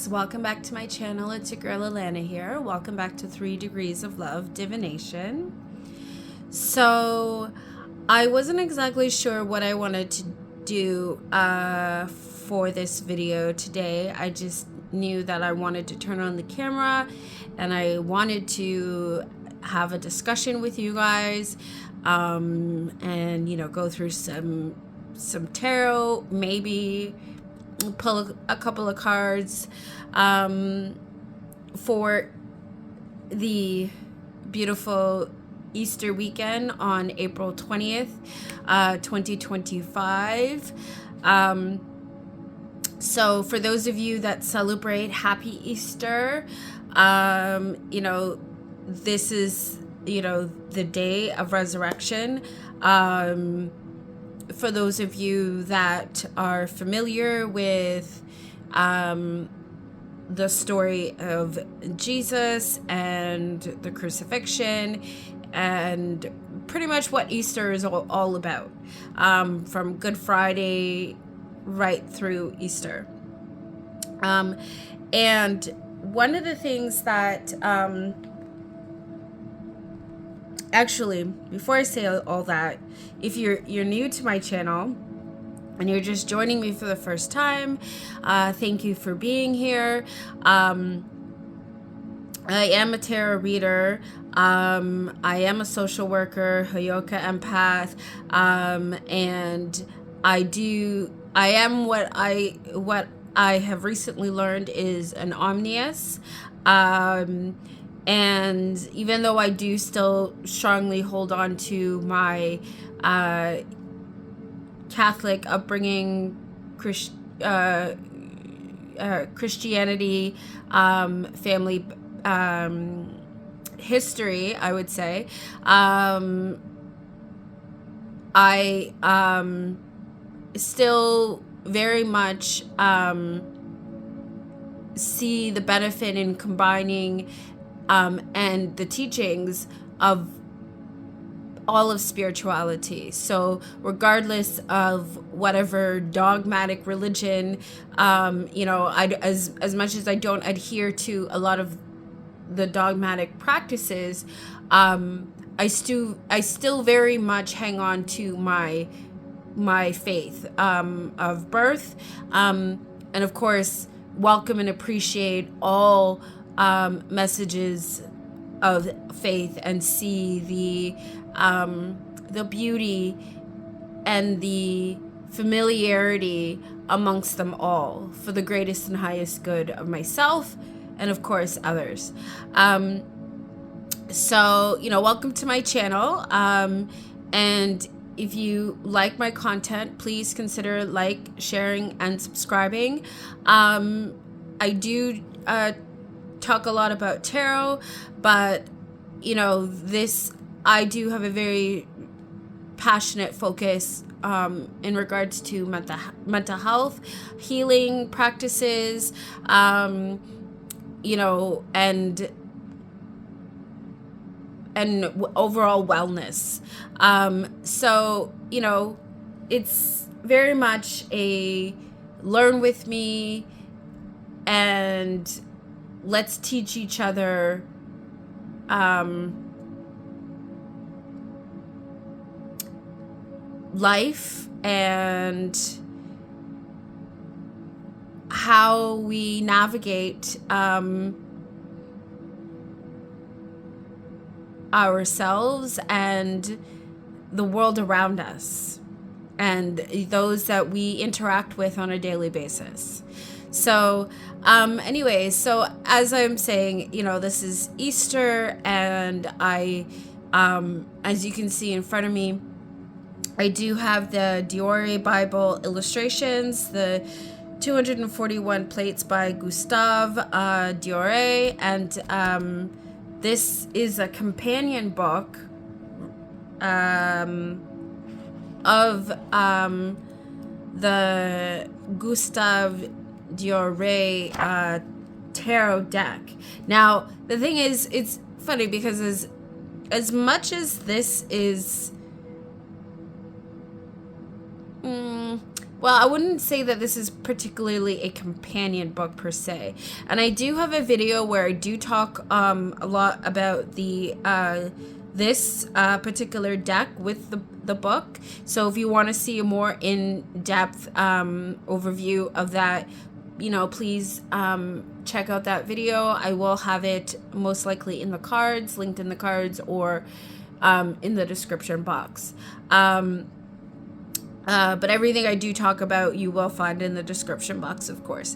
guys, welcome back to my channel. It's your girl Alana here. Welcome back to 3 Degrees of Love Divination. So I wasn't exactly sure what I wanted to do for this video today. I just knew that I wanted to turn on the camera and I wanted to have a discussion with you guys and go through some tarot, maybe pull a couple of cards for the beautiful Easter weekend on April 20th, 2025. So for those of you that celebrate Happy Easter, this is, the day of resurrection. For those of you that are familiar with the story of Jesus and the crucifixion and pretty much what Easter is all about, from Good Friday right through Easter. And one of the things that actually, before I say all that, if you're new to my channel and you're just joining me for the first time, thank you for being here. I am a tarot reader. I am a social worker, Hoyoka empath, and I am what I have recently learned is an omnius. And even though I do still strongly hold on to my Catholic upbringing, Christianity, family history, I would say, I still very much see the benefit in combining and the teachings of all of spirituality. So regardless of whatever dogmatic religion, as much as I don't adhere to a lot of the dogmatic practices, I still very much hang on to my faith of birth, and of course welcome and appreciate all messages of faith and see the beauty and the familiarity amongst them all for the greatest and highest good of myself and of course others. So welcome to my channel, and if you like my content, please consider sharing and subscribing. I do talk a lot about tarot, but I do have a very passionate focus in regards to mental health, healing practices, and overall wellness. So it's very much a learn with me and let's teach each other life and how we navigate ourselves and the world around us and those that we interact with on a daily basis. So anyways, so as I'm saying, this is Easter, and I as you can see in front of me, I do have the Doré Bible illustrations, the 241 plates by Gustave Doré, and this is a companion book of the Gustave Doré tarot deck. Now the thing is, it's funny because as much as this is well, I wouldn't say that this is particularly a companion book per se. And I do have a video where I do talk a lot about the this particular deck with the book. So if you want to see a more in-depth overview of that, you know, please check out that video. I will have it most likely in the cards, linked in the cards, or in the description box. But everything I do talk about, you will find in the description box, of course.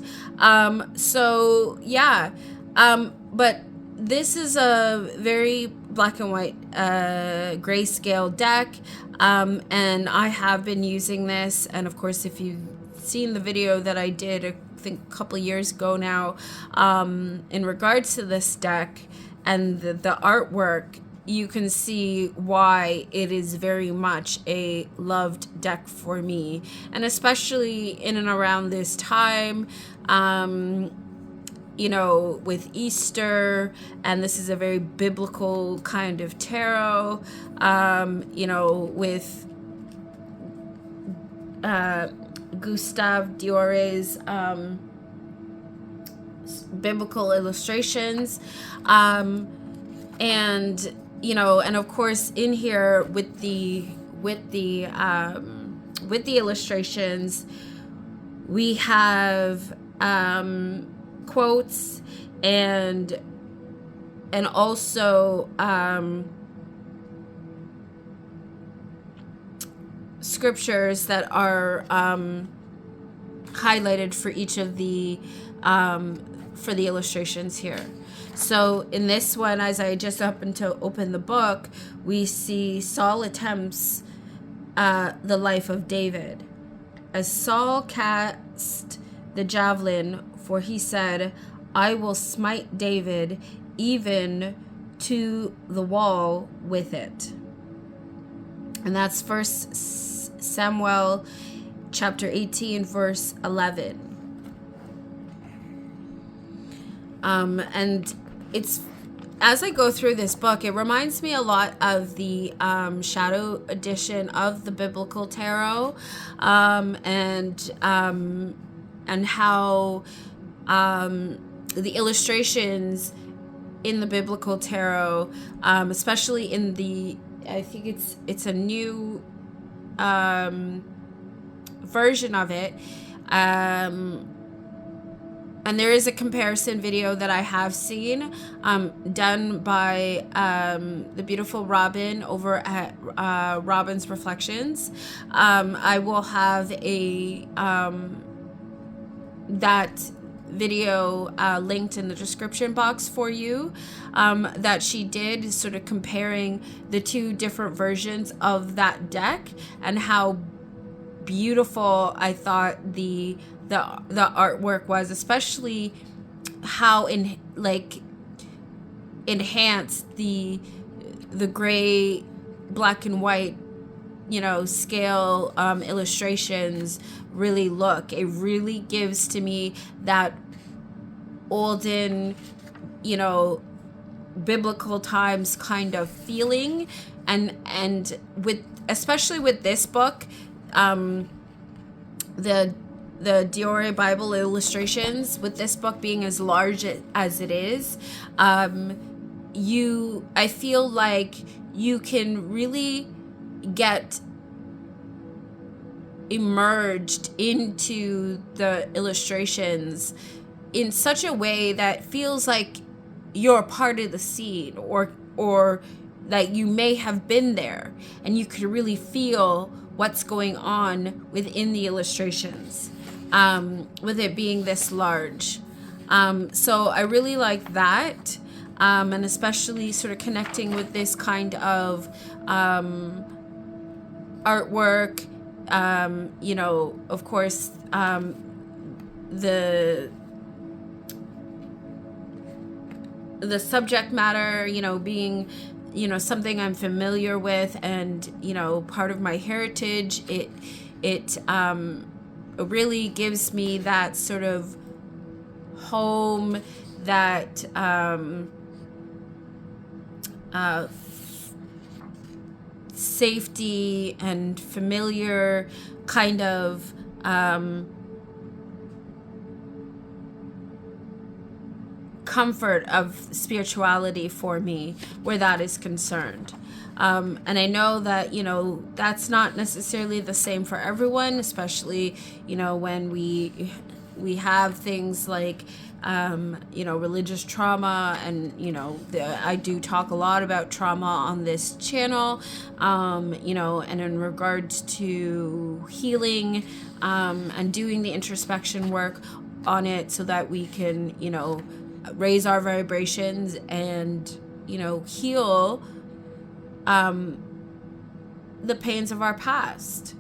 So yeah, but this is a very black and white grayscale deck, and I have been using this. And of course, if you've seen the video that I did, I think a couple years ago now, in regards to this deck and the artwork, you can see why it is very much a loved deck for me. And especially in and around this time, you know, with Easter, and this is a very biblical kind of tarot, you know, with Gustave Doré's biblical illustrations, and you know, and of course in here with the illustrations, we have quotes and also scriptures that are highlighted for each of the for the illustrations here. So in this one, as I just opened the book, we see Saul attempts the life of David. As Saul cast the javelin, for he said, I will smite David even to the wall with it. And that's 1 Samuel chapter 18, verse 11. And it's, as I go through this book, it reminds me a lot of the shadow edition of the Biblical Tarot, and how the illustrations in the Biblical Tarot, especially in the, I think it's a new version of it, and there is a comparison video that I have seen done by the beautiful Robin over at Robin's Reflections. I will have a that video linked in the description box for you, that she did, sort of comparing the two different versions of that deck and how beautiful I thought the artwork was, especially how enhanced the gray, black and white, you know, scale illustrations really look. It really gives to me that olden, you know, biblical times kind of feeling, and with, especially with this book, the Doré Bible illustrations, with this book being as large as it is, I feel like you can really get immersed into the illustrations in such a way that feels like you're a part of the scene, or that you may have been there and you could really feel what's going on within the illustrations, with it being this large. So I really like that, and especially sort of connecting with this kind of artwork. You know, of course, the subject matter, you know, being, you know, something I'm familiar with, and, you know, part of my heritage. It really gives me that sort of home, that safety and familiar kind of comfort of spirituality for me where that is concerned. And I know that, that's not necessarily the same for everyone, especially, when we have things like, religious trauma, and, I do talk a lot about trauma on this channel, and in regards to healing, and doing the introspection work on it so that we can, raise our vibrations and, heal the pains of our past.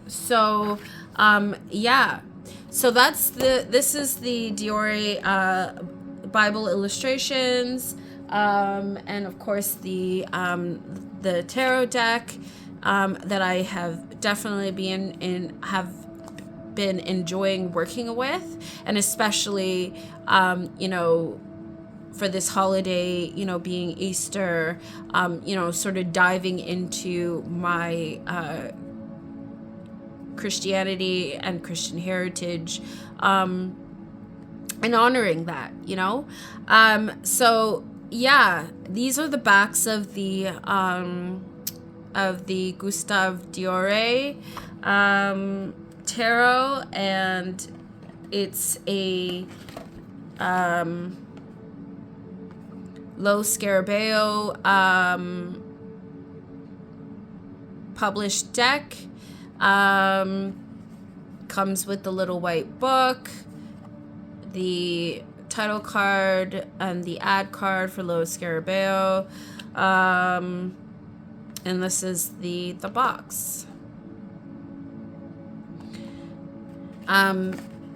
So, so this is the Doré Bible illustrations, and of course the tarot deck that I have definitely been enjoying working with, and especially for this holiday, being Easter, sort of diving into my Christianity and Christian heritage, and honoring that, so yeah, these are the backs of the Gustave Doré tarot, and it's a Lo Scarabeo published deck. Comes with the little white book, the title card, and the ad card for Lo Scarabeo, and this is the box.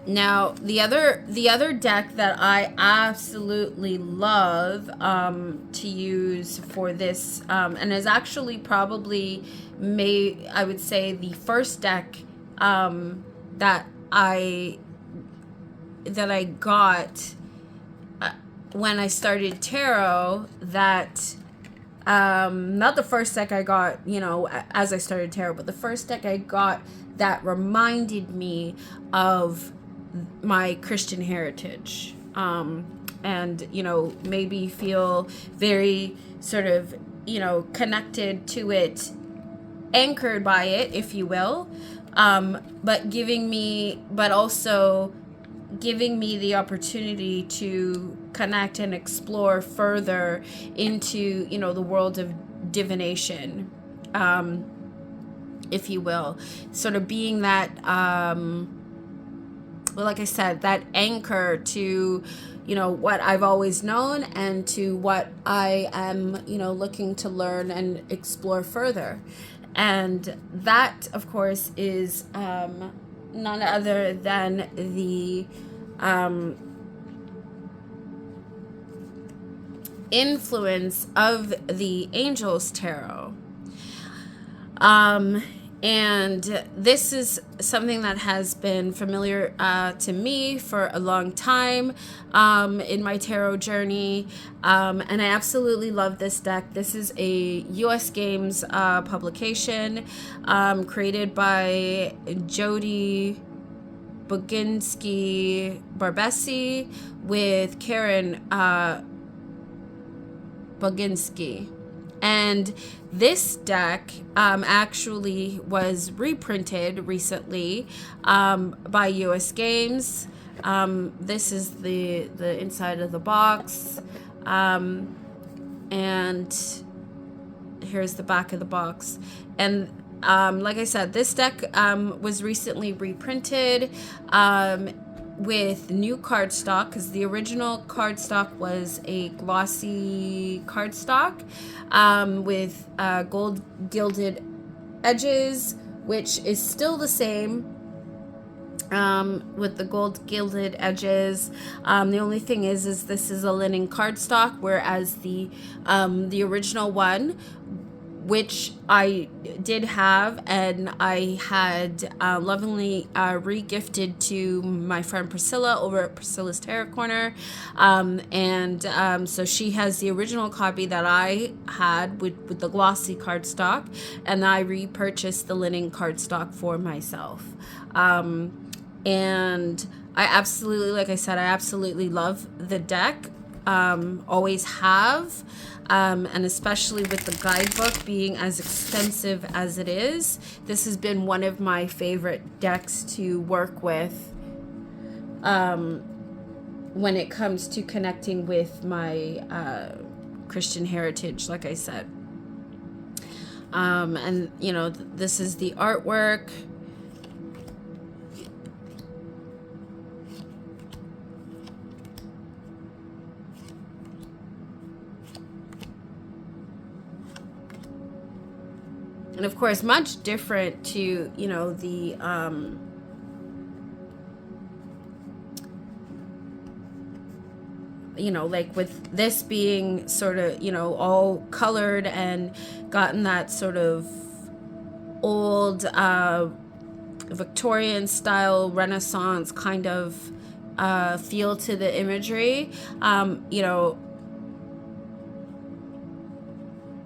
Now the other deck that I absolutely love to use for this, and is actually probably I would say the first deck that I got when I started tarot, that not the first deck I got, as I started tarot, but the first deck I got that reminded me of my Christian heritage, and maybe feel very sort of connected to it, anchored by it, if you will, but also giving me the opportunity to connect and explore further into the world of divination, if you will, sort of being that like I said, that anchor to what I've always known, and to what I am looking to learn and explore further. And that, of course, is none other than the influence of the Angels Tarot. And this is something that has been familiar to me for a long time in my tarot journey. And I absolutely love this deck. This is a US Games publication created by Jody Boginski Barbesi with Karen Boginski. And this deck actually was reprinted recently by US Games. This is the inside of the box. And here's the back of the box. And like I said, this deck was recently reprinted with new cardstock, because the original cardstock was a glossy cardstock with gold gilded edges, which is still the same with the gold gilded edges. The only thing is this is a linen cardstock, whereas the original one which I did have, and I had lovingly re-gifted to my friend Priscilla over at Priscilla's Tarot Corner. So she has the original copy that I had with the glossy cardstock, and I repurchased the linen cardstock for myself. And I absolutely, like I said, I absolutely love the deck. Always have. And especially with the guidebook being as extensive as it is, this has been one of my favorite decks to work with when it comes to connecting with my Christian heritage, like I said. And, you know, this is the artwork. And of course, much different to, you know, the you know, like with this being sort of, you know, all colored and gotten that sort of old Victorian style Renaissance kind of feel to the imagery, you know,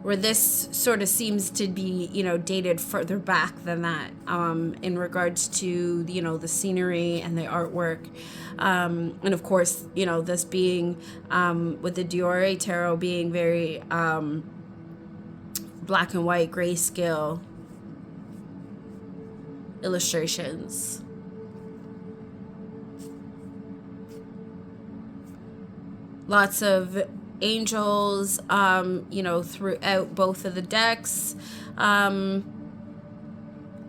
where this sort of seems to be, you know, dated further back than that, in regards to, you know, the scenery and the artwork. And of course, you know, this being, with the Doré tarot being very black and white, grayscale illustrations. Lots of angels, you know, throughout both of the decks.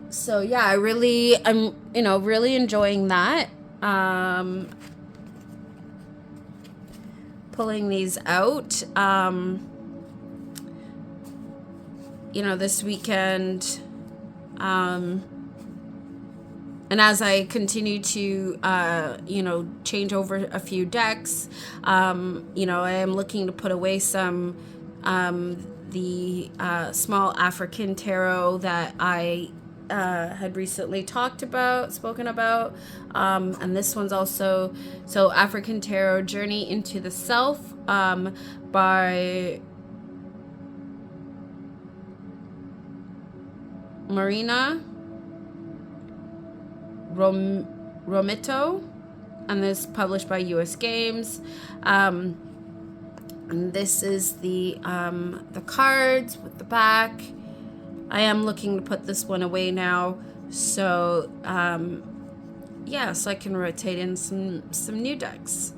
So yeah, I'm, you know, really enjoying that. Pulling these out, you know, this weekend. And as I continue to, you know, change over a few decks, you know, I am looking to put away some, the small African tarot that I had recently spoken about. And this one's also, so African Tarot Journey into the Self, by Marina Romito, and this published by US Games. And this is the cards with the back. I am looking to put this one away now, so yeah, so I can rotate in some new decks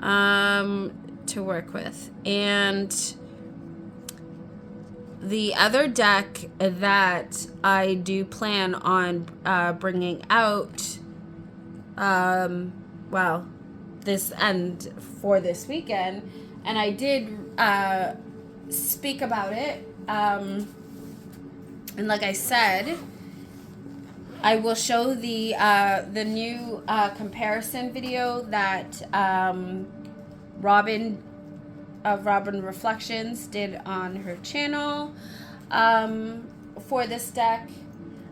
to work with. And the other deck that I do plan on bringing out, well, for this weekend, and I did speak about it, and like I said, I will show the new comparison video that Robin Reflections did on her channel for this deck.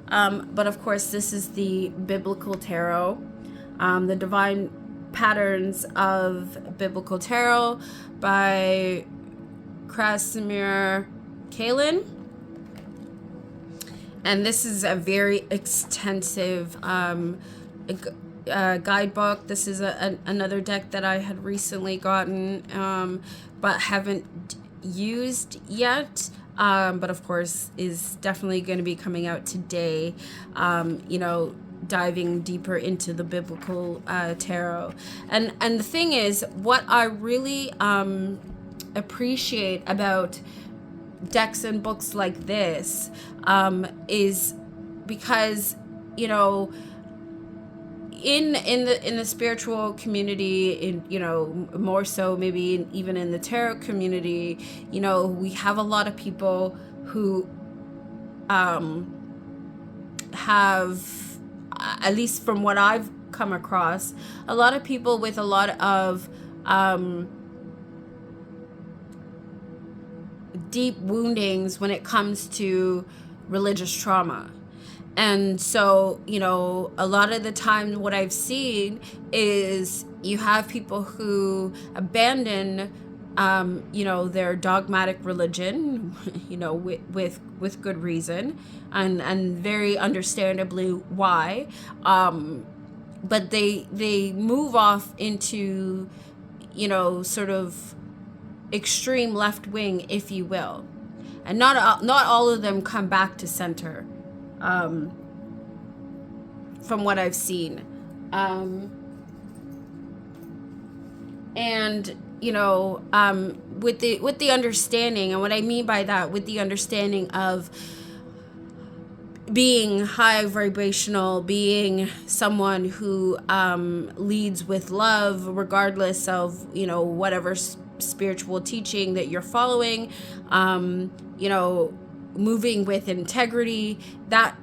But of course, this is the Biblical Tarot, the Divine Patterns of Biblical Tarot by Krasimir Kalin. And this is a very extensive guidebook. This is another deck that I had recently gotten, but haven't used yet. But of course is definitely going to be coming out today, you know, diving deeper into the biblical tarot. And the thing is, what I really appreciate about decks and books like this is because, you know, in the spiritual community, in, you know, more so maybe even in the tarot community, you know, we have a lot of people who have, at least from what I've come across, a lot of people with a lot of deep woundings when it comes to religious trauma. And so, you know, a lot of the time what I've seen is you have people who abandon, you know, their dogmatic religion, you know, with good reason, and very understandably why. But they move off into, you know, sort of extreme left wing, if you will. And not all of them come back to center. From what I've seen. And, you know, with the understanding, and what I mean by that, with the understanding of being high vibrational, being someone who leads with love, regardless of, you know, whatever spiritual teaching that you're following, you know, moving with integrity, that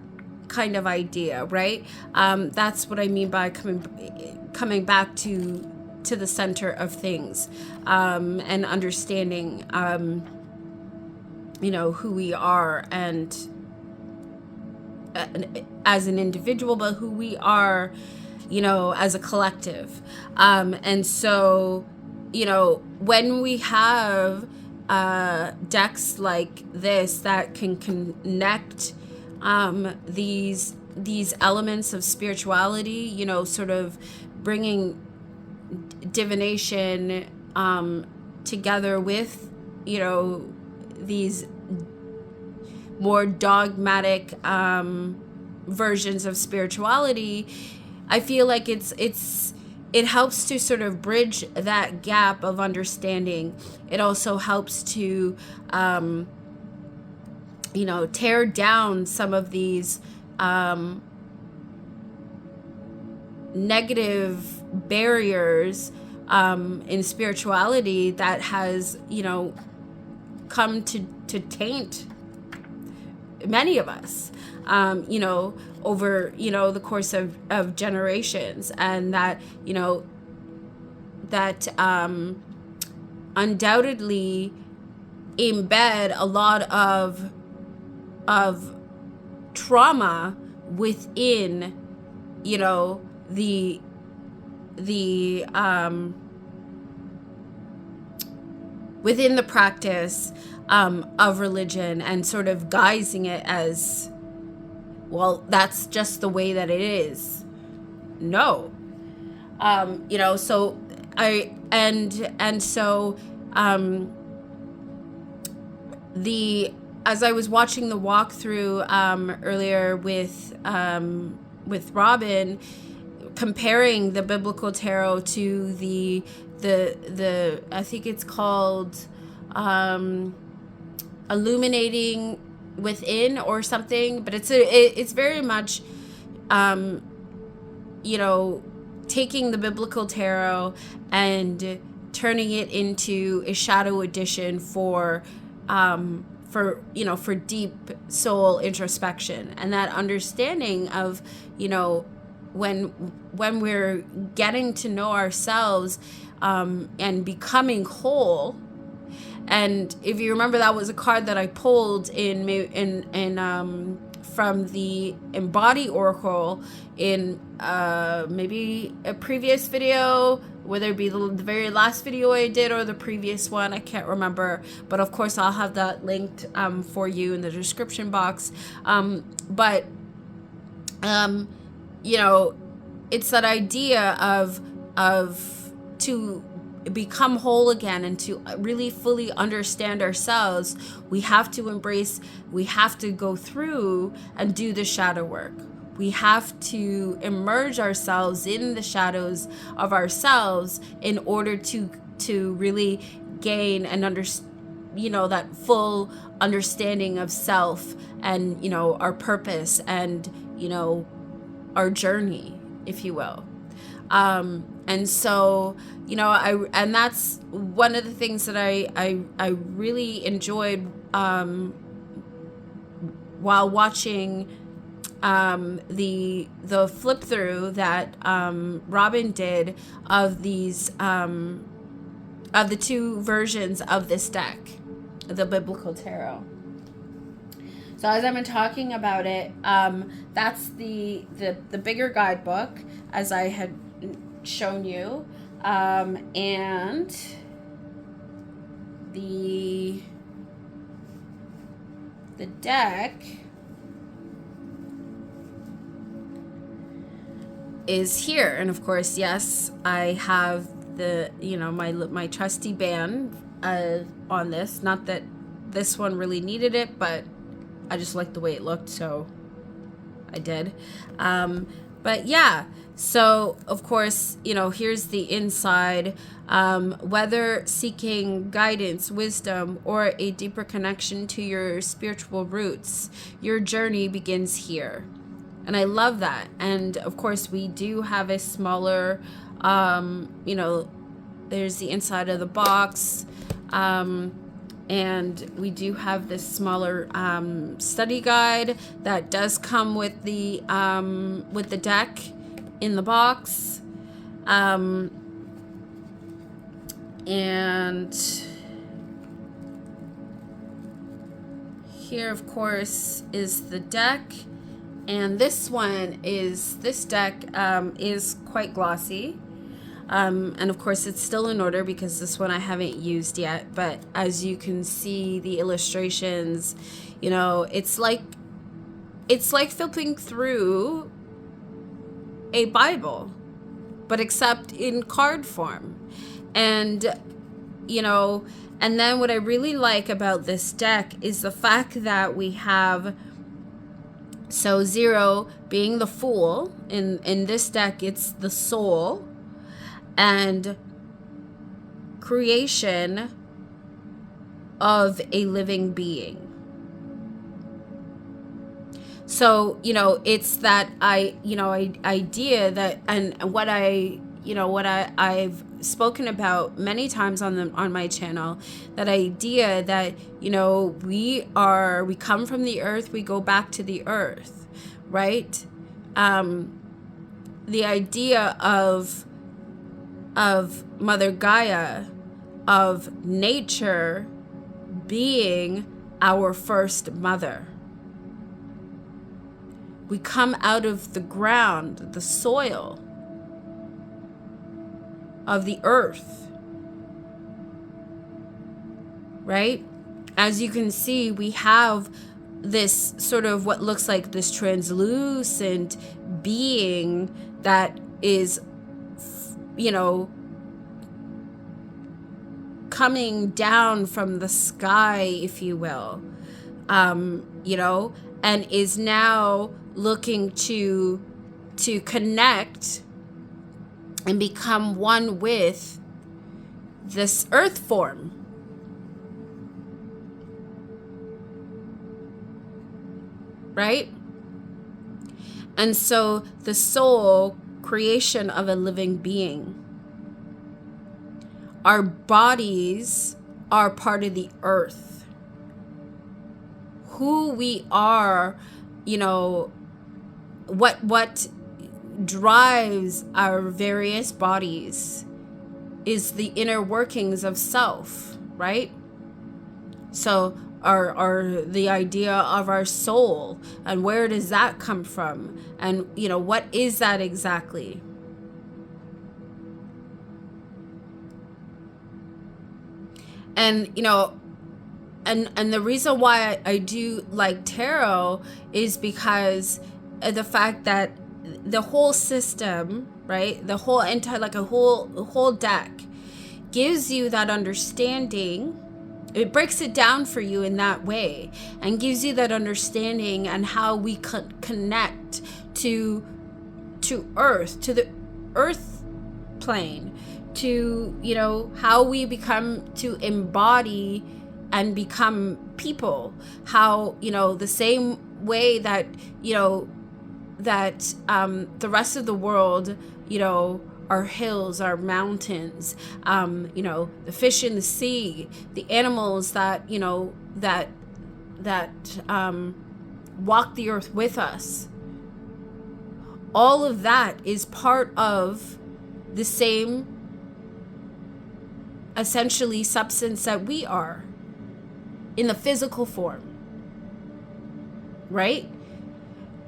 kind of idea, right? That's what I mean by coming back to the center of things, and understanding, you know, who we are, and as an individual, but who we are, you know, as a collective. And so, you know, when we have decks like this that can connect these elements of spirituality, you know, sort of bringing divination together with, you know, these more dogmatic versions of spirituality, I feel like it helps to sort of bridge that gap of understanding. It also helps to, you know, tear down some of these negative barriers in spirituality that has, you know, come to taint many of us, you know, over, you know, the course of generations. And that, you know, that undoubtedly embed a lot of trauma within, you know, the within the practice of religion, and sort of guising it as, well, that's just the way that it is. No. You know, so as I was watching the walkthrough earlier with Robin, comparing the biblical tarot to the I think it's called Illuminating Within or something, but it's very much you know, taking the biblical tarot and turning it into a shadow edition for you know, for deep soul introspection, and that understanding of, you know, when we're getting to know ourselves and becoming whole. And if you remember, that was a card that I pulled in from the Embody Oracle in maybe a previous video, whether it be the very last video I did or the previous one, I can't remember. But of course, I'll have that linked for you in the description box. But you know, it's that idea of to become whole again and to really fully understand ourselves, we have to embrace, we have to go through and do the shadow work. We have to immerse ourselves in the shadows of ourselves in order to really gain and you know, that full understanding of self, and, you know, our purpose, and, you know, our journey, if you will. And so, you know, and that's one of the things that I really enjoyed while watching the flip through that Robin did of these of the two versions of this deck. the biblical tarot. So as I've been talking about it, that's the bigger guidebook, as I had shown you, and the deck is here. And of course, yes, I have the, my trusty band on this. Not that this one really needed it, but I just liked the way it looked, so I did. But yeah, so of course, here's the inside. Whether seeking guidance, wisdom, or a deeper connection to your spiritual roots, your journey begins here. And I love that. And of course, we do have a smaller, there's the inside of the box. And we do have this smaller study guide that does come with the deck in the box. And here, of course, is the deck. And this deck is quite glossy. And of course it's still in order because this one I haven't used yet, but as you can see the illustrations, it's like flipping through a Bible, but except in card form. And and then what I really like about this deck is the fact that we have, so 0 being the Fool, in this deck it's the soul, and creation of a living being. So, it's that idea that, and what I've spoken about many times on my channel, that idea that, we come from the earth, we go back to the earth, right? The idea of Mother Gaia, of nature being our first mother. We come out of the ground, the soil of the earth, right? As you can see, we have this sort of what looks like this translucent being that is coming down from the sky, if you will, and is now looking to connect and become one with this earth form. Right? And so the soul, creation of a living being. Our bodies are part of the earth. Who we are, what drives our various bodies is the inner workings of self, right? So our the idea of our soul, and where does that come from? And what is that exactly? And and the reason why I do like tarot is because the fact that the whole system, right, the whole entire, like a whole deck, gives you that understanding. It breaks it down for you in that way and gives you that understanding and how we connect to earth, to the earth plane, to how we become to embody and become people, how the same way that that the rest of the world, our hills, our mountains, the fish in the sea, the animals that walk the earth with us. All of that is part of the same, essentially, substance that we are. in the physical form, right?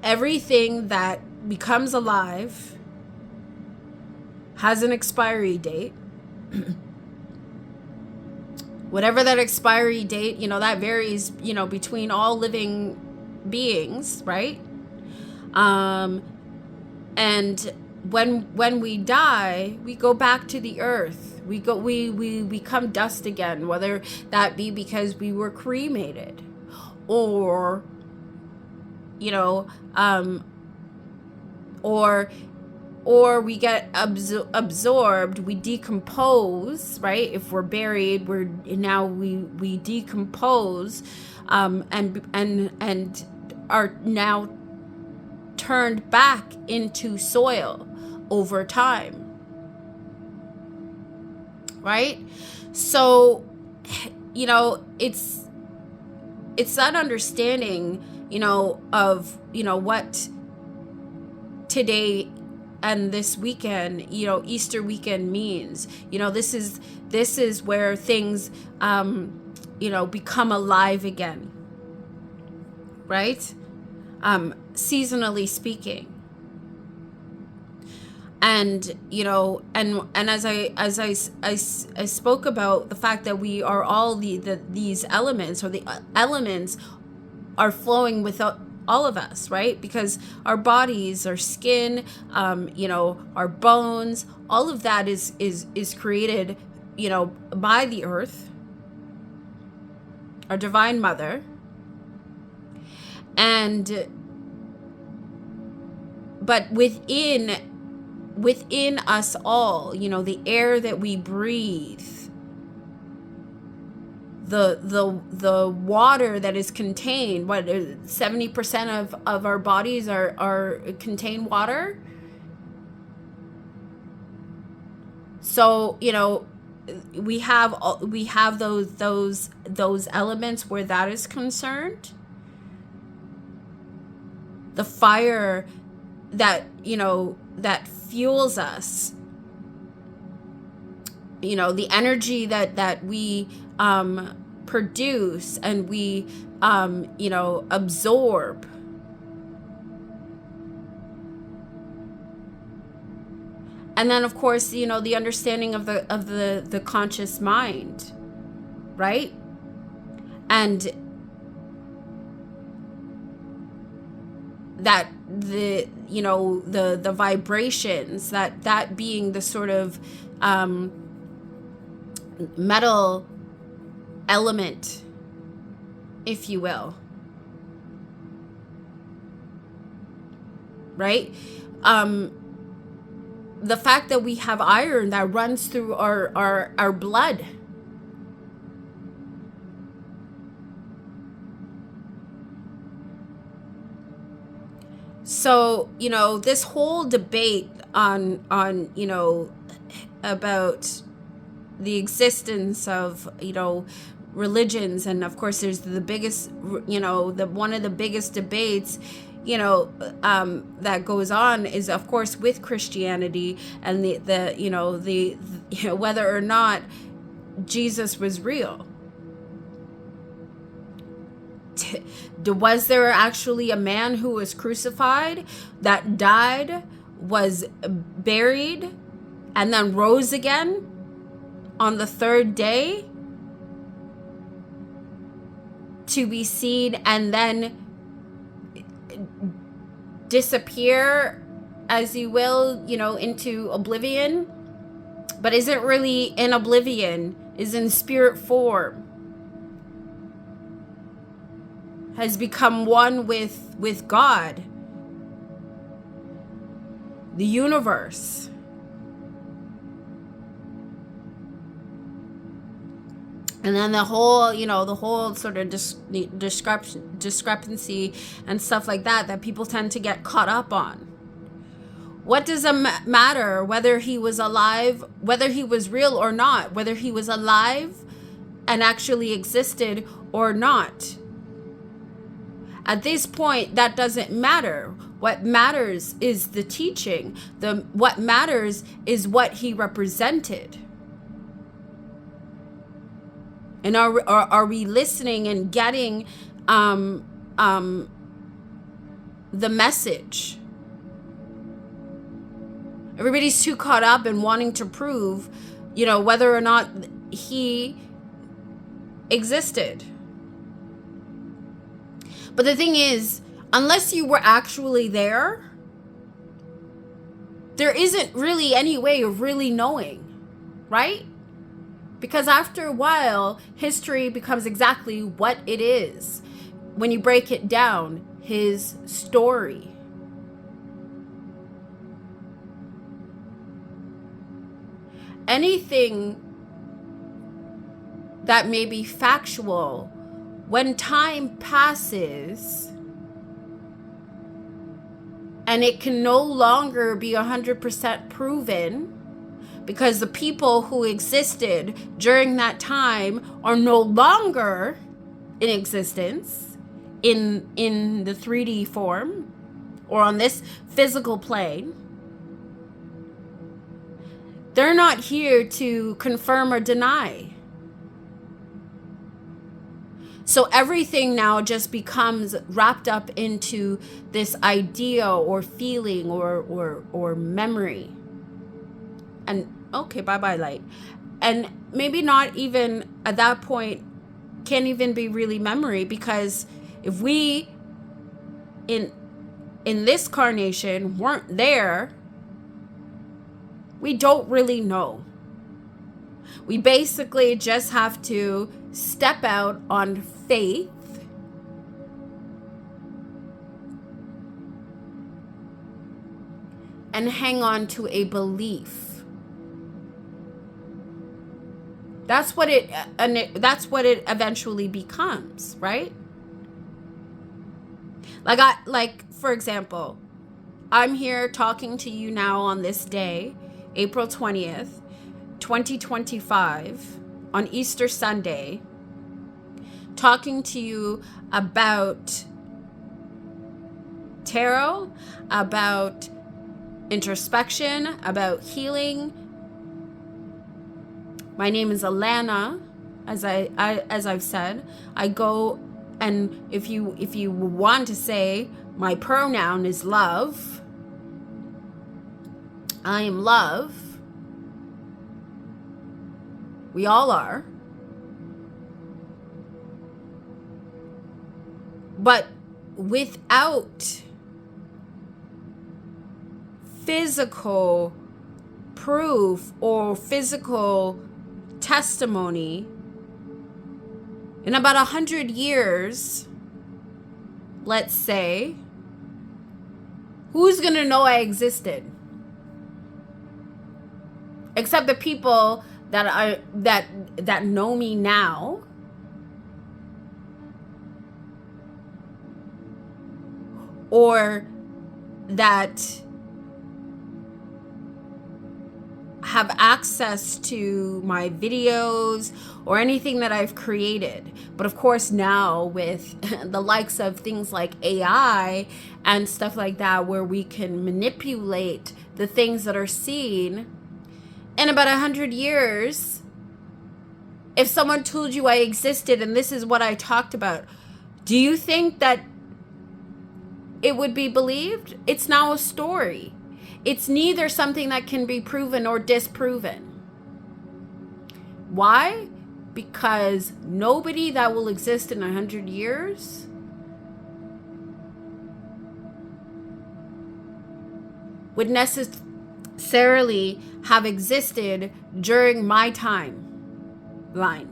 Everything that becomes alive has an expiry date. Whatever that expiry date, that varies, between all living beings, right? And when we die, we go back to the earth. We become dust again, whether that be because we were cremated, or or we get absorbed, we decompose, right? If we're buried, we decompose, and are now turned back into soil over time, right? So, it's that understanding, of, what today and this weekend, Easter weekend means. This is where things, become alive again, right? Seasonally speaking. And and as I spoke about the fact that we are all these elements, or the elements are flowing with all of us, right? Because our bodies, our skin, our bones, all of that is created, by the earth, our divine mother. But within us all, the air that we breathe, the water that is contained, 70% of our bodies are contain water. So, we have those elements where that is concerned. The fire that that fuels us, the energy that we produce and we absorb. And then, of course, the understanding of the conscious mind, right? And that the vibrations, that being the sort of metal element, if you will, right? The fact that we have iron that runs through our blood. So, this whole debate on about the existence of, religions, and of course there's the biggest, one of the biggest debates, that goes on is, of course, with Christianity and the whether or not Jesus was real. Was there actually a man who was crucified, that died, was buried, and then rose again on the third day to be seen, and then disappear, as you will, into oblivion, but isn't really in oblivion, is in spirit form, has become one with God, the universe. And then the whole sort of discrepancy and stuff like that people tend to get caught up on. What does it matter whether he was alive, whether he was real or not, whether he was alive and actually existed or not? At this point, that doesn't matter. What matters is the teaching. What matters is what he represented. And are we listening and getting the message? Everybody's too caught up in wanting to prove, whether or not he existed. But the thing is, unless you were actually there isn't really any way of really knowing, right? Because after a while, history becomes exactly what it is. When you break it down, his story. Anything that may be factual, when time passes, and it can no longer be 100% proven, because the people who existed during that time are no longer in existence in the 3D form or on this physical plane. They're not here to confirm or deny. So everything now just becomes wrapped up into this idea or feeling or memory. And okay, bye-bye light. And maybe not even at that point can't even be really memory, because if we in this carnation weren't there, we don't really know. We basically just have to step out on faith and hang on to a belief. That's what it eventually becomes, right? Like for example, I'm here talking to you now on this day, April 20th, 2025, on Easter Sunday, talking to you about tarot, about introspection, about healing. My name is Alana, as I've said. I go, and if you want to say, my pronoun is love. I am love. We all are. But without physical proof or physical testimony, in about 100 years, let's say, who's gonna know I existed? Except the people that know me now, or that have access to my videos or anything that I've created. But of course now with the likes of things like AI and stuff like that, where we can manipulate the things that are seen, in about 100 years, if someone told you I existed and this is what I talked about, do you think that it would be believed? It's now a story. It's neither something that can be proven or disproven. Why? Because nobody that will exist in 100 years would necessarily have existed during my timeline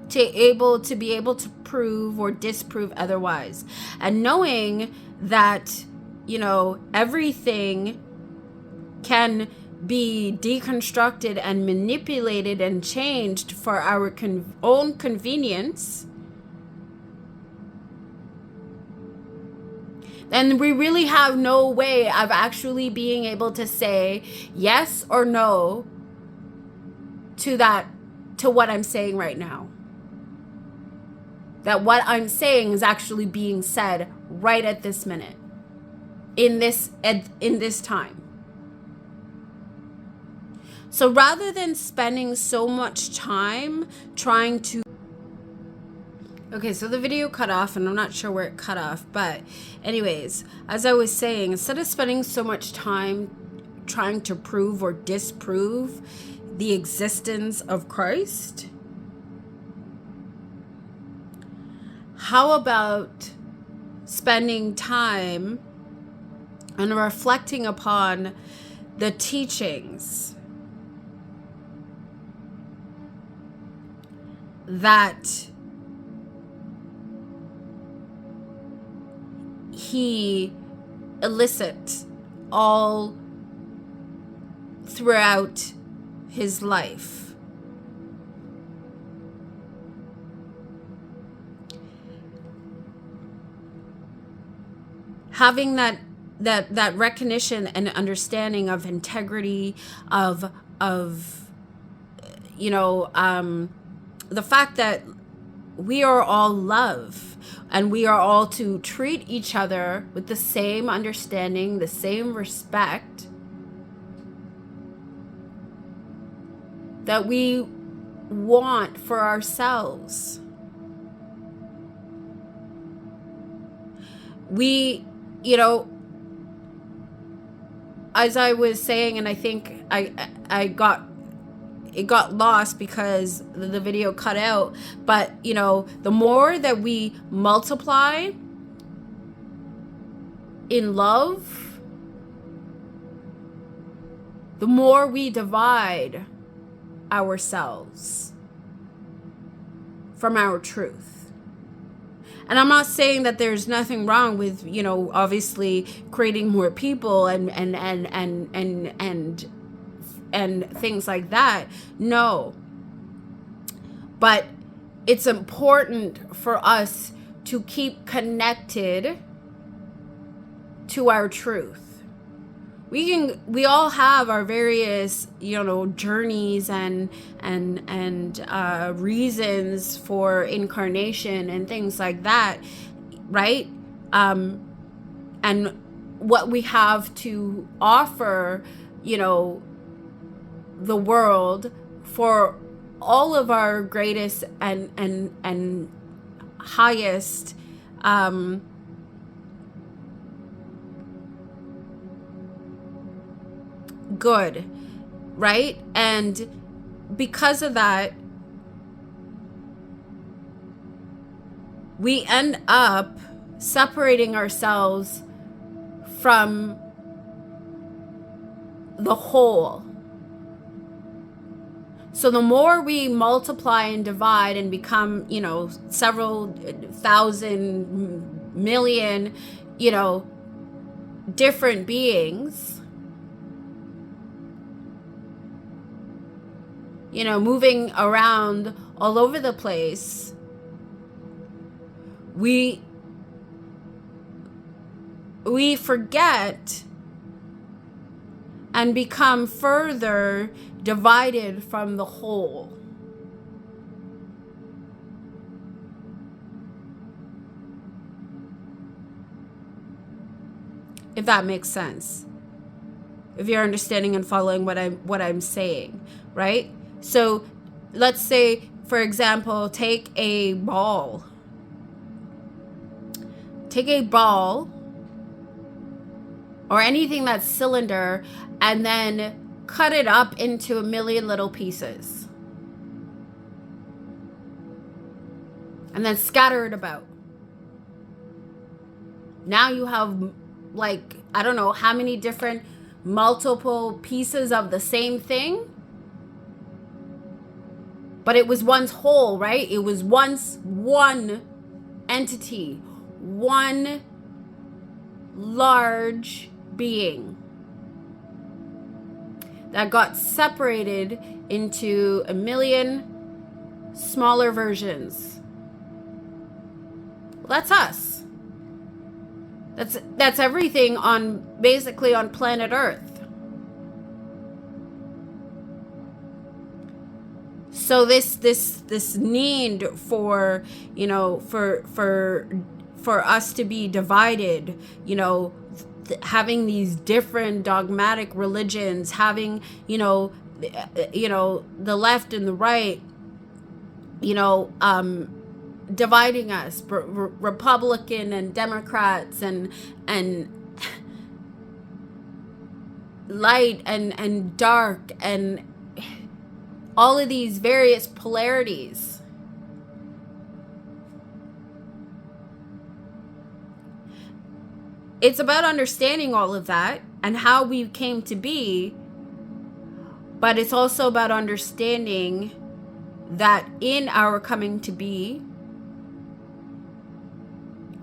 to be able to prove or disprove otherwise. And knowing that, everything can be deconstructed and manipulated and changed for our own convenience, and we really have no way of actually being able to say yes or no to what I'm saying right now. That what I'm saying is actually being said right at this minute, in this time. So rather than spending so much time trying to... Okay, so the video cut off and I'm not sure where it cut off. But anyways, as I was saying, instead of spending so much time trying to prove or disprove the existence of Christ, how about spending time and reflecting upon the teachings that he elicits all throughout his life. Having that recognition and understanding of integrity, of the fact that we are all love and we are all to treat each other with the same understanding, the same respect that we want for ourselves. We, as I was saying, and I think it got lost because the video cut out, but the more that we multiply in love, the more we divide ourselves from our truth. And I'm not saying that there's nothing wrong with, obviously creating more people and things like that. No. But it's important for us to keep connected to our truth. We all have our various, journeys and reasons for incarnation and things like that, right? And what we have to offer, the world for all of our greatest and highest good, right? And because of that, we end up separating ourselves from the whole. So the more we multiply and divide and become, several thousand million, different beings, moving around all over the place, we forget and become further divided from the whole. If that makes sense. If you're understanding and following what I'm saying, right? So let's say, for example, take a ball. Take a ball or anything that's cylinder and then cut it up into a million little pieces. And then scatter it about. Now you have I don't know how many different multiple pieces of the same thing. But it was once whole, right? It was once one entity, one large being that got separated into a million smaller versions. Well, that's us. That's everything basically on planet Earth. So this need for for us to be divided, having these different dogmatic religions, having the left and the right, dividing us, Republican and Democrats, and light and dark, and all of these various polarities. It's about understanding all of that and how we came to be, but it's also about understanding that in our coming to be,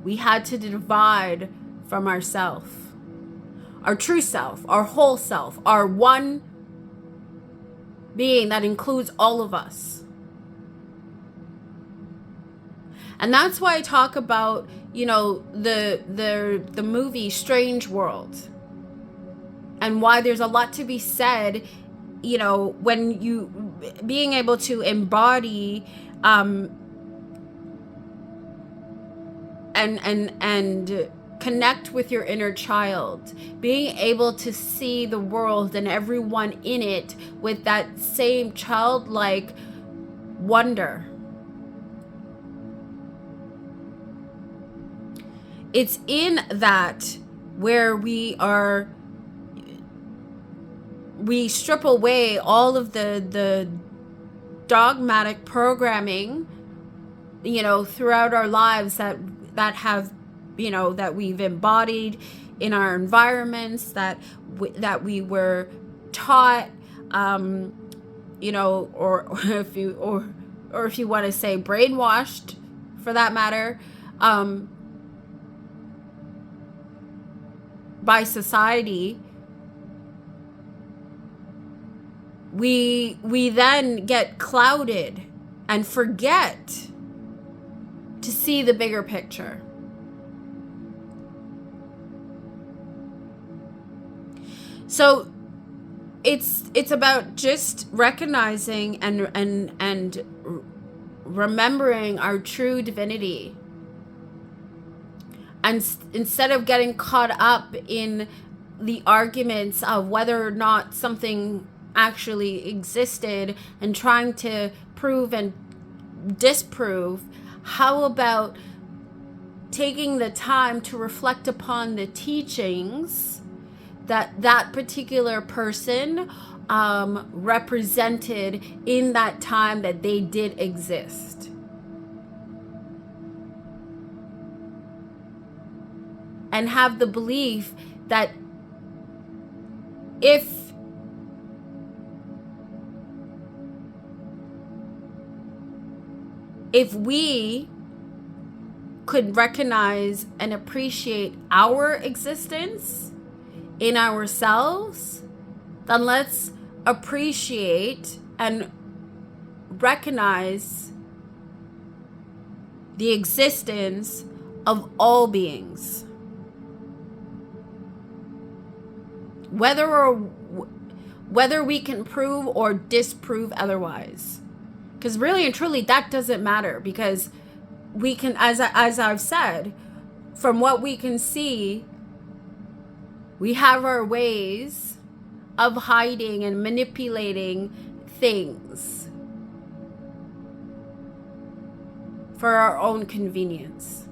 we had to divide from ourself, our true self, our whole self, our one being that includes all of us. And that's why I talk about, the movie Strange World, and why there's a lot to be said, when you being able to embody and connect with your inner child, being able to see the world and everyone in it with that same childlike wonder. It's in that where we strip away all of the dogmatic programming, throughout our lives that have, that we've embodied in our environments, that we were taught, or if you want to say brainwashed, for that matter, by society. We then get clouded and forget to see the bigger picture. So it's about just recognizing and remembering our true divinity. And instead of getting caught up in the arguments of whether or not something actually existed and trying to prove and disprove, how about taking the time to reflect upon the teachings that particular person represented in that time that they did exist? And have the belief that if we could recognize and appreciate our existence in ourselves, then let's appreciate and recognize the existence of all beings. Whether we can prove or disprove otherwise. Because really and truly, that doesn't matter, because we can, as I've said, from what we can see, we have our ways of hiding and manipulating things for our own convenience.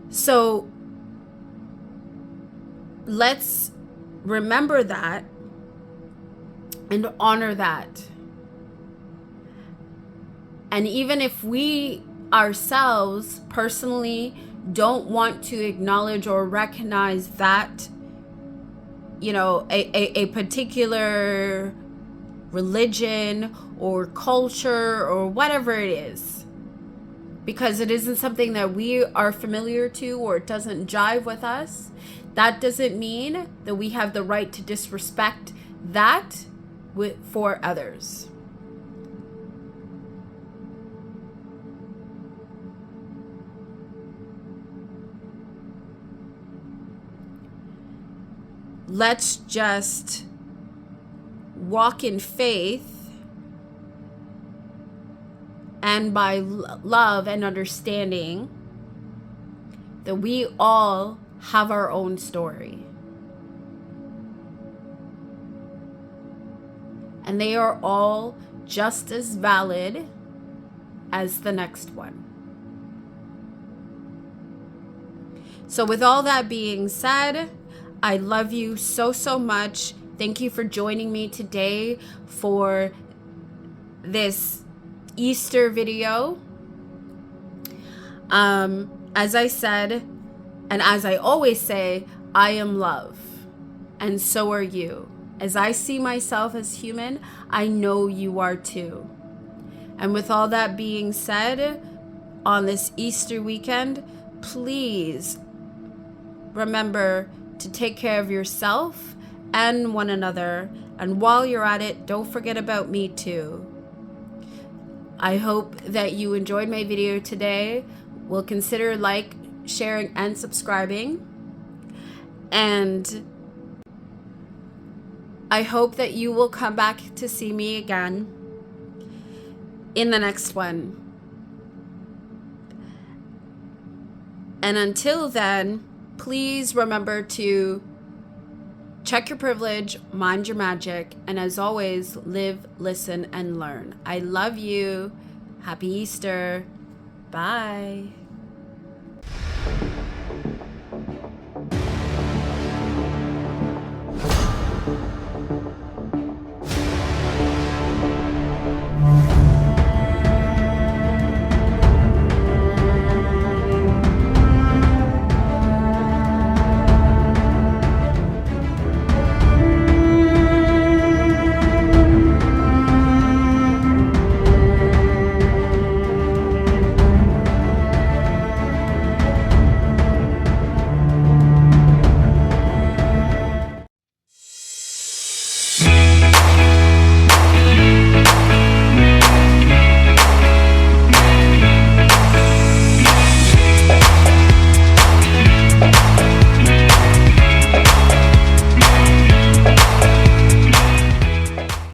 So let's remember that and honor that. And even if we ourselves personally don't want to acknowledge or recognize that, a particular religion or culture or whatever it is, because it isn't something that we are familiar to or it doesn't jive with us, that doesn't mean that we have the right to disrespect that for others. Let's just walk in faith and by love and understanding that we all have our own story. and they are all just as valid as the next one. So with all that being said, I love you so, so much. Thank you for joining me today for this Easter video. As I said, and as I always say, I am love, and so are you. As I see myself as human, I know you are too. And with all that being said, on this Easter weekend, please remember to take care of yourself and one another. And while you're at it, don't forget about me too. I hope that you enjoyed my video today. Will consider sharing, and subscribing. And I hope that you will come back to see me again in the next one. And until then, please remember to check your privilege, mind your magic, and as always, live, listen, and learn. I love you. Happy Easter. Bye.